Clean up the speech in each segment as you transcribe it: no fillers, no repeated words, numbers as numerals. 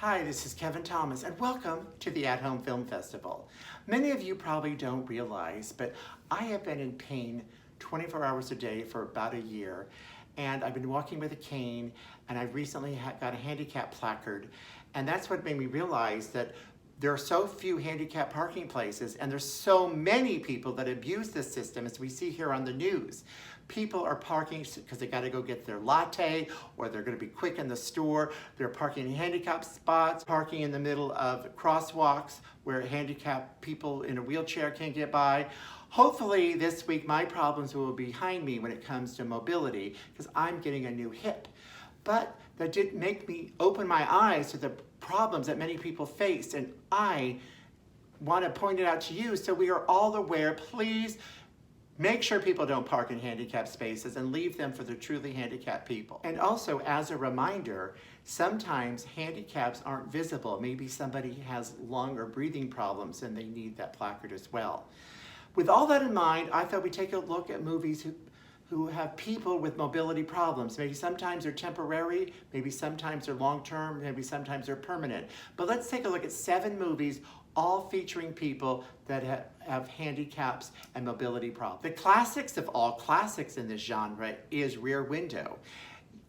Hi, this is Kevin Thomas, and welcome to the At Home Film Festival. Many of you probably don't realize, but I have been in pain 24 hours a day for about a year, and I've been walking with a cane, and I recently got a handicap placard, and that's what made me realize that there are so few handicap parking places, and there's so many people that abuse this system, as we see here on the news. People are parking because they got to go get their latte, or they're going to be quick in the store. They're parking in handicap spots, parking in the middle of crosswalks where handicapped people in a wheelchair can't get by. Hopefully this week my problems will be behind me when it comes to mobility, because I'm getting a new hip. But that did make me open my eyes to the problems that many people face, and I want to point it out to you so we are all aware. Please make sure people don't park in handicapped spaces and leave them for the truly handicapped people. And also, as a reminder, sometimes handicaps aren't visible. Maybe somebody has lung or breathing problems and they need that placard as well. With all that in mind, I thought we'd take a look at movies who have people with mobility problems. Maybe sometimes they're temporary, maybe sometimes they're long-term, maybe sometimes they're permanent. But let's take a look at 7 movies, all featuring people that have handicaps and mobility problems. The classics of all classics in this genre is Rear Window.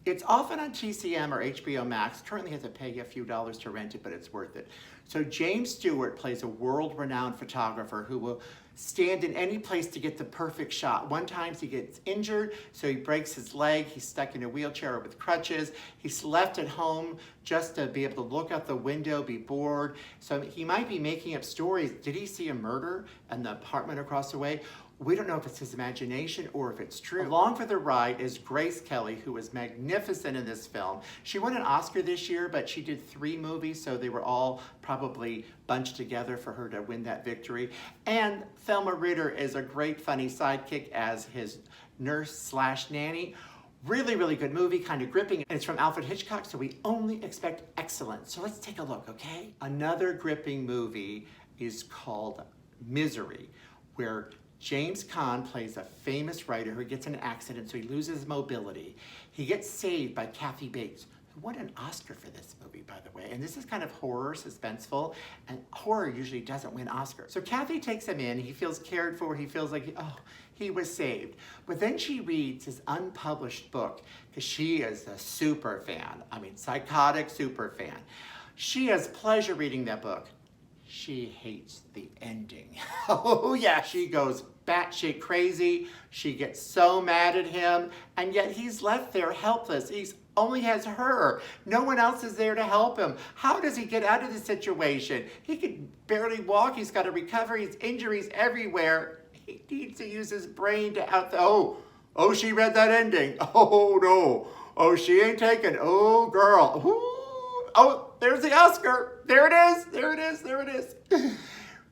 It's often on TCM or HBO Max. Currently you have to pay a few dollars to rent it, but it's worth it. So James Stewart plays a world-renowned photographer who will stand in any place to get the perfect shot. One time he gets injured, so he breaks his leg. He's stuck in a wheelchair with crutches. He's left at home just to be able to look out the window, be bored. So he might be making up stories. Did he see a murder in the apartment across the way? We don't know if it's his imagination or if it's true. Along for the ride is Grace Kelly, who was magnificent in this film. She won an Oscar this year, but she did 3 movies, so they were all probably bunched together for her to win that victory. And Thelma Ritter is a great funny sidekick as his nurse/nanny. Really, really good movie, kind of gripping. And it's from Alfred Hitchcock, so we only expect excellence. So let's take a look, okay? Another gripping movie is called Misery, where James Caan plays a famous writer who gets in an accident, so he loses mobility. He gets saved by Kathy Bates, who won an Oscar for this movie, by the way. And this is kind of horror, suspenseful, and horror usually doesn't win Oscars. So Kathy takes him in, he feels cared for, he feels like, oh, he was saved. But then she reads his unpublished book, because she is a super fan. I mean, psychotic super fan. She has pleasure reading that book. She hates the ending. Oh yeah, she goes batshit crazy. She gets so mad at him, and yet he's left there helpless. He's only has her. No one else is there to help him. How does he get out of this situation? He can barely walk. He's got to recover. He's injuries everywhere. He needs to use his brain to oh, she read that ending. Oh no. Oh, she ain't taken. Oh, girl. Ooh. Oh, there's the Oscar. There it is. There it is. There it is.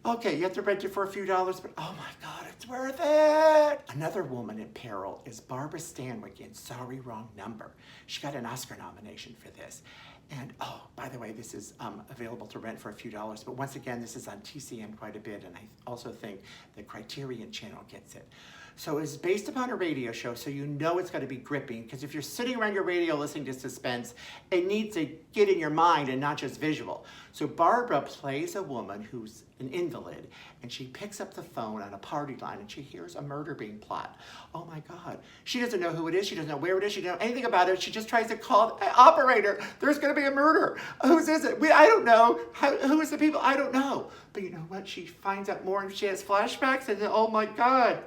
Okay, you have to rent it for a few dollars, but oh my God, it's worth it. Another woman in peril is Barbara Stanwyck in Sorry, Wrong Number. She got an Oscar nomination for this. And oh, by the way, this is available to rent for a few dollars, but once again, this is on TCM quite a bit, and I also think the Criterion Channel gets it. So it's based upon a radio show, so you know it's got to be gripping, because if you're sitting around your radio listening to Suspense, it needs to get in your mind and not just visual. So Barbara plays a woman who's an invalid, and she picks up the phone on a party line, and she hears a murder being plotted. Oh my God. She doesn't know who it is. She doesn't know where it is. She doesn't know anything about it. She just tries to call the operator. There's going to be a murder. Whose is it? I don't know. Who is the people? I don't know. But you know what? She finds out more, and she has flashbacks, and then, oh my God.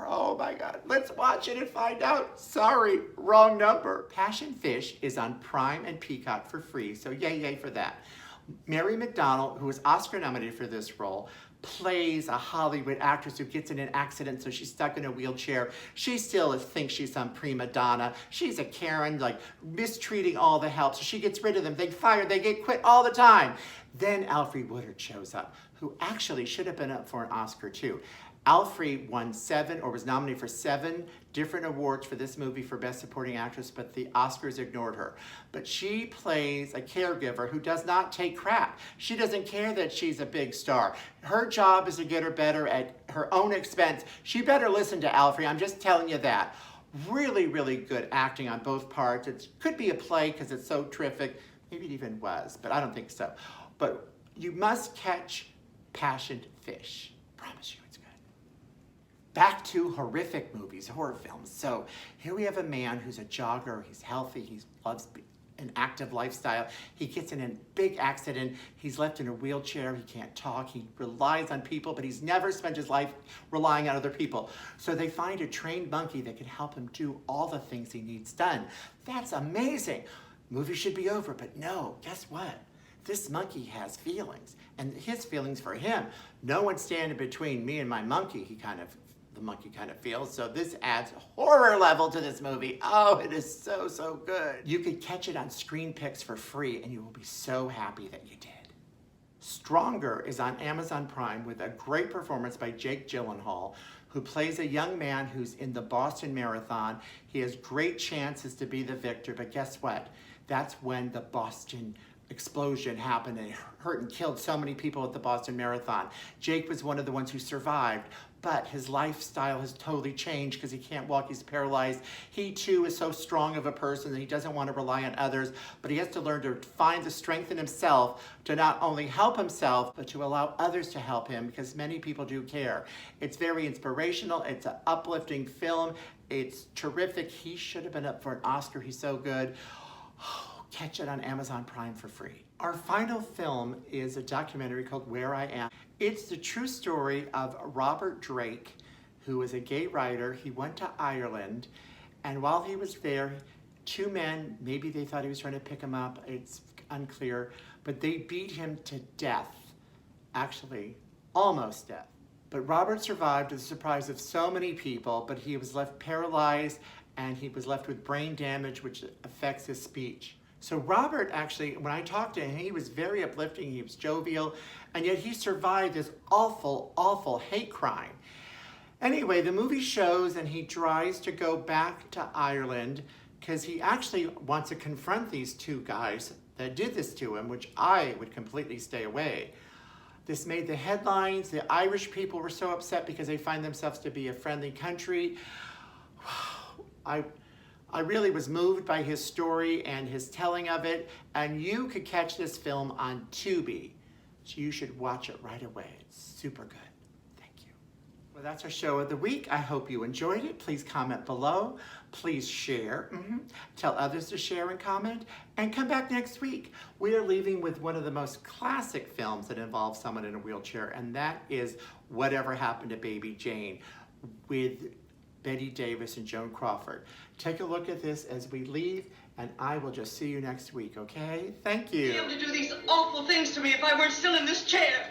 Oh my God, let's watch it and find out. Sorry, wrong number. Passion Fish is on Prime and Peacock for free, so yay for that. Mary McDonnell, who was Oscar nominated for this role, plays a Hollywood actress who gets in an accident, so she's stuck in a wheelchair. She still thinks she's some prima donna. She's a Karen, like mistreating all the help, so she gets rid of them. They fire, they get quit all the time. Then Alfre Woodard shows up, who actually should have been up for an Oscar too. Alfre won 7, or was nominated for 7 different awards for this movie for Best Supporting Actress, but the Oscars ignored her. But she plays a caregiver who does not take crap. She doesn't care that she's a big star. Her job is to get her better at her own expense. She better listen to Alfre, I'm just telling you that. Really, really good acting on both parts. It could be a play because it's so terrific. Maybe it even was, but I don't think so. But you must catch Passioned Fish. Promise you it's good. Back to horrific movies, horror films. So here we have a man who's a jogger. He's healthy. He loves an active lifestyle. He gets in a big accident. He's left in a wheelchair. He can't talk. He relies on people, but he's never spent his life relying on other people. So they find a trained monkey that can help him do all the things he needs done. That's amazing. Movie should be over, but no, guess what? This monkey has feelings, and his feelings for him. No one's standing between me and my monkey, the monkey kind of feels. So this adds horror level to this movie. Oh, it is so, so good. You could catch it on Screen Picks for free, and you will be so happy that you did. Stronger is on Amazon Prime with a great performance by Jake Gyllenhaal, who plays a young man who's in the Boston Marathon. He has great chances to be the victor, but guess what? That's when the Boston explosion happened and it hurt and killed so many people at the Boston Marathon. Jake was one of the ones who survived, but his lifestyle has totally changed because he can't walk, he's paralyzed. He too is so strong of a person that he doesn't want to rely on others, but he has to learn to find the strength in himself to not only help himself, but to allow others to help him because many people do care. It's very inspirational, it's an uplifting film, it's terrific. He should have been up for an Oscar, he's so good. Catch it on Amazon Prime for free. Our final film is a documentary called Where I Am. It's the true story of Robert Drake, who was a gay writer. He went to Ireland, and while he was there, two men, maybe they thought he was trying to pick him up, it's unclear, but they beat him to death. Actually, almost death. But Robert survived to the surprise of so many people, but he was left paralyzed and he was left with brain damage, which affects his speech. So Robert actually, when I talked to him, he was very uplifting, he was jovial, and yet he survived this awful, awful hate crime. Anyway, the movie shows and he tries to go back to Ireland because he actually wants to confront these two guys that did this to him, which I would completely stay away. This made the headlines. The Irish people were so upset because they find themselves to be a friendly country. I really was moved by his story and his telling of it, and you could catch this film on Tubi. So you should watch it right away. It's super good. Thank you. Well, that's our show of the week. I hope you enjoyed it. Please comment below. Please share. Tell others to share and comment. And come back next week. We are leaving with one of the most classic films that involves someone in a wheelchair, and that is Whatever Happened to Baby Jane with Betty Davis and Joan Crawford. Take a look at this as we leave, and I will just see you next week, okay? Thank you. Be able to do these awful things to me if I weren't still in this chair.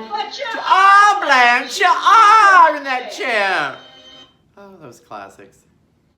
But Oh, Blanche, you are in that chair. Oh, those classics.